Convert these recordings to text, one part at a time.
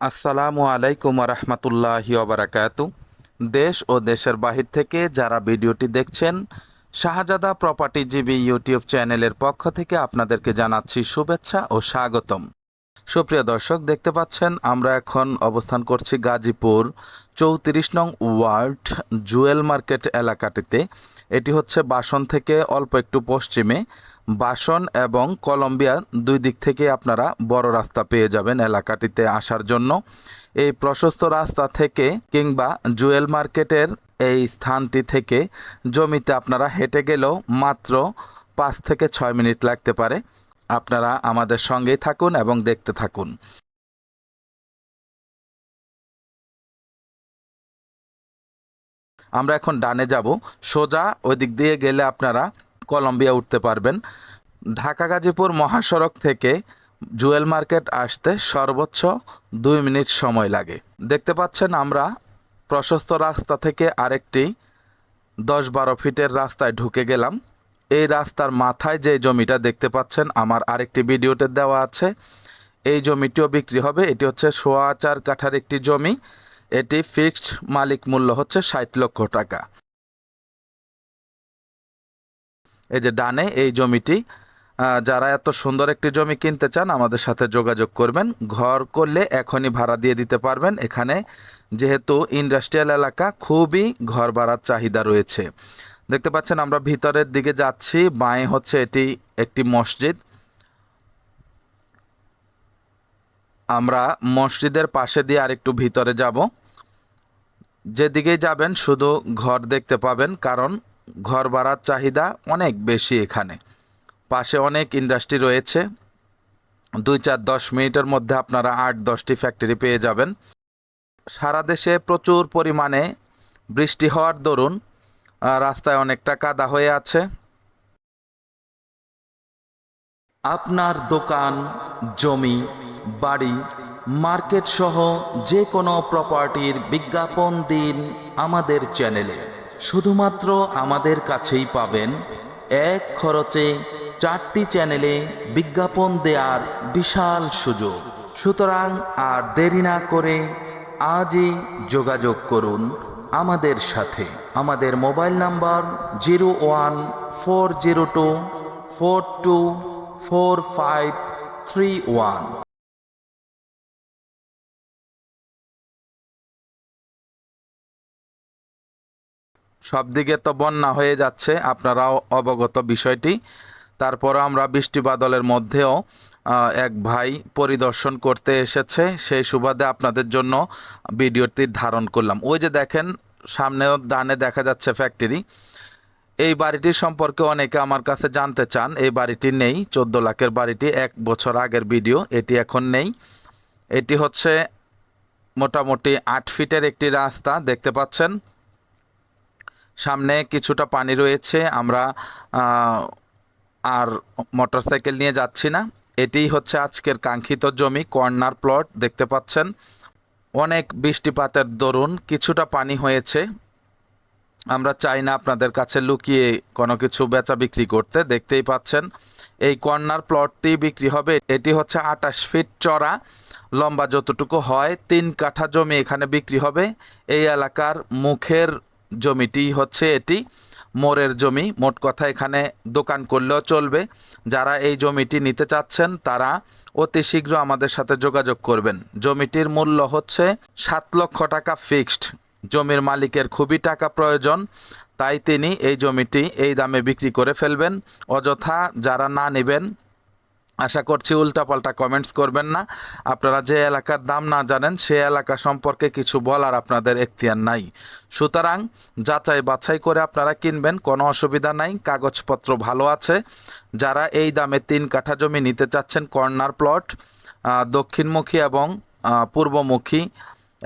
আসসালামু আলাইকুম রহমতুল্লাহি ওবারাকাতু। দেশ ও দেশের বাহির থেকে যারা ভিডিওটি দেখছেন, শাহজাদা প্রপার্টিজীবী ইউটিউব চ্যানেলের পক্ষ থেকে আপনাদেরকে জানাচ্ছি শুভেচ্ছা ও স্বাগতম। সুপ্রিয় দর্শক, দেখতে পাচ্ছেন আমরা এখন অবস্থান করছি গাজীপুর 34 নং ওয়ার্ড জুয়েল মার্কেট এলাকাটিতে। এটি হচ্ছে বাসন থেকে অল্প একটু পশ্চিমে। বাসন এবং কলম্বিয়া দুই দিক থেকে আপনারা বড় রাস্তা পেয়ে যাবেন এলাকাটিতে আসার জন্য। এই প্রশস্ত রাস্তা থেকে কিংবা জুয়েল মার্কেটের এই স্থানটি থেকে জমিতে আপনারা হেঁটে গেলেও মাত্র 5 থেকে 6 মিনিট লাগতে পারে। আপনারা আমাদের সঙ্গেই থাকুন এবং দেখতে থাকুন। আমরা এখন ডানে যাব। সোজা ওই দিক দিয়ে গেলে আপনারা কলম্বিয়া উঠতে পারবেন। ঢাকা গাজীপুর মহাসড়ক থেকে জুয়েল মার্কেট আসতে সর্বোচ্চ 2 মিনিট সময় লাগে। দেখতে পাচ্ছেন আমরা প্রশস্ত রাস্তা থেকে আরেকটি 10-12 ফিটের রাস্তায় ঢুকে গেলাম। এই রাস্তার মাথায় যে জমিটা দেখতে পাচ্ছেন আমার আরেকটি ভিডিওতে দেওয়া আছে, এই জমিটিও বিক্রি হবে। এটি হচ্ছে 4.25 কাঠার একটি জমি। এটি ফিক্সড মালিক মূল্য হচ্ছে 60 লক্ষ টাকা। এই যে ডানে এই জমিটি, যারা এত সুন্দর একটি জমি কিনতে চান আমাদের সাথে যোগাযোগ করবেন। ঘর করলে এখনই ভাড়া দিয়ে দিতে পারবেন। এখানে যেহেতু ইন্ডাস্ট্রিয়াল এলাকা, খুবই ঘর ভাড়ার চাহিদা রয়েছে। দেখতে পাচ্ছেন আমরা ভিতরের দিকে যাচ্ছি। বাঁয়ে হচ্ছে এটি একটি মসজিদ। আমরা মসজিদের পাশে দিয়ে আরেকটু ভিতরে যাব। যেদিকেই যাবেন শুধু ঘর দেখতে পাবেন, কারণ ঘর ভাড়ার চাহিদা অনেক বেশি এখানে। পাশে অনেক ইন্ডাস্ট্রি রয়েছে। 2-4-10 মিনিটের মধ্যে আপনারা 8-10টি ফ্যাক্টরি পেয়ে যাবেন। সারা দেশে প্রচুর পরিমাণে বৃষ্টি হওয়ার দরুন রাস্তায় অনেকটা কাদা হয়ে আছে। আপনার দোকান, জমি, বাড়ি, মার্কেট সহ যে কোনো প্রপার্টির বিজ্ঞাপন দিন আমাদের চ্যানেলে। শুধুমাত্র আমাদের কাছেই পাবেন এক খরচে 4টি চ্যানেলে বিজ্ঞাপন দেওয়ার বিশাল সুযোগ। সুতরাং আর দেরি না করে আজই যোগাযোগ করুন আমাদের সাথে। আমাদের মোবাইল নাম্বার 014024244531। সব দিকে তো বন্যা হয়ে যাচ্ছে, আপনারাও অবগত বিষয়টি। তারপর আমরা বৃষ্টি বাদলের মধ্যেও এক ভাই পরিদর্শন করতে এসেছে, সেই সুবাদে আপনাদের জন্য ভিডিওটি ধারণ করলাম। ওই যে দেখেন সামনেও ডানে দেখা যাচ্ছে ফ্যাক্টরি। এই বাড়িটির সম্পর্কে অনেকে আমার কাছে জানতে চান। এই বাড়িটি নেই, 14 লাখের বাড়িটি 1 বছর আগের ভিডিও, এটি এখন নেই। এটি হচ্ছে মোটামুটি 8 ফিটের একটি রাস্তা দেখতে পাচ্ছেন। সামনে কিছুটা পানি রয়েছে। আমরা আর মোটরসাইকেল নিয়ে যাচ্ছি না। এটিই হচ্ছে আজকের কাঙ্ক্ষিত জমি, কর্নার প্লট দেখতে পাচ্ছেন। অনেক বৃষ্টিপাতের দরুন কিছুটা পানি হয়েছে। আমরা চাই না আপনাদের কাছে লুকিয়ে কোনো কিছু বেচা বিক্রি করতে। দেখতেই পাচ্ছেন এই কর্নার প্লটটি বিক্রি হবে। এটি হচ্ছে 28 ফিট চড়া, লম্বা যতটুকু হয়। 3 কাঠা জমি এখানে বিক্রি হবে। এই এলাকার মুখের জমিটি হচ্ছে এটি, মোড়ের জমি। মোট কথা এখানে দোকান করলেও চলবে। যারা এই জমিটি নিতে চাচ্ছেন তারা অতি শীঘ্র আমাদের সাথে যোগাযোগ করবেন। জমিটির মূল্য হচ্ছে 7 লক্ষ টাকা ফিক্সড। জমির মালিকের খুবই টাকা প্রয়োজন, তাই তিনি এই জমিটি এই দামে বিক্রি করে ফেলবেন। অযথা যারা না নেবেন, আশা করছি উল্টাপাল্টা কমেন্টস করবেন না। আপনারা যে এলাকার দাম না জানেন সে এলাকা সম্পর্কে কিছু বলার আপনাদের এখতিয়ার নাই। সুতরাং যাচাই বাছাই করে আপনারা কিনবেন, কোনো অসুবিধা নাই। কাগজপত্র ভালো আছে। যারা এই দামে 3 কাঠা জমি নিতে চাচ্ছেন, কর্নার প্লট, দক্ষিণমুখী এবং পূর্বমুখী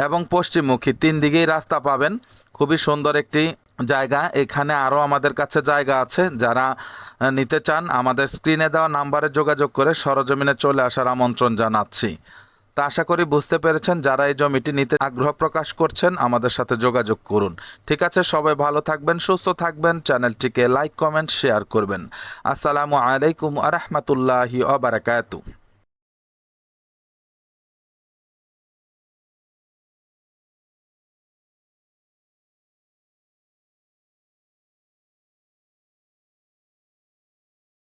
এবং পশ্চিমমুখী 3 দিকেই রাস্তা পাবেন। খুবই সুন্দর একটি জায়গা। এখানে আরও আমাদের কাছে জায়গা আছে। যারা নিতে চান আমাদের স্ক্রিনে দেওয়া নাম্বারে যোগাযোগ করে সরজমিনে চলে আসার আমন্ত্রণ জানাচ্ছি। তা আশা করি বুঝতে পেরেছেন। যারা এই জমিটি নিতে আগ্রহ প্রকাশ করছেন আমাদের সাথে যোগাযোগ করুন। ঠিক আছে, সবাই ভালো থাকবেন, সুস্থ থাকবেন। চ্যানেলটিকে লাইক, কমেন্ট, শেয়ার করবেন। আসসালামু আলাইকুম আ রহমতুল্লাহি ওয়া বারাকাতুহু।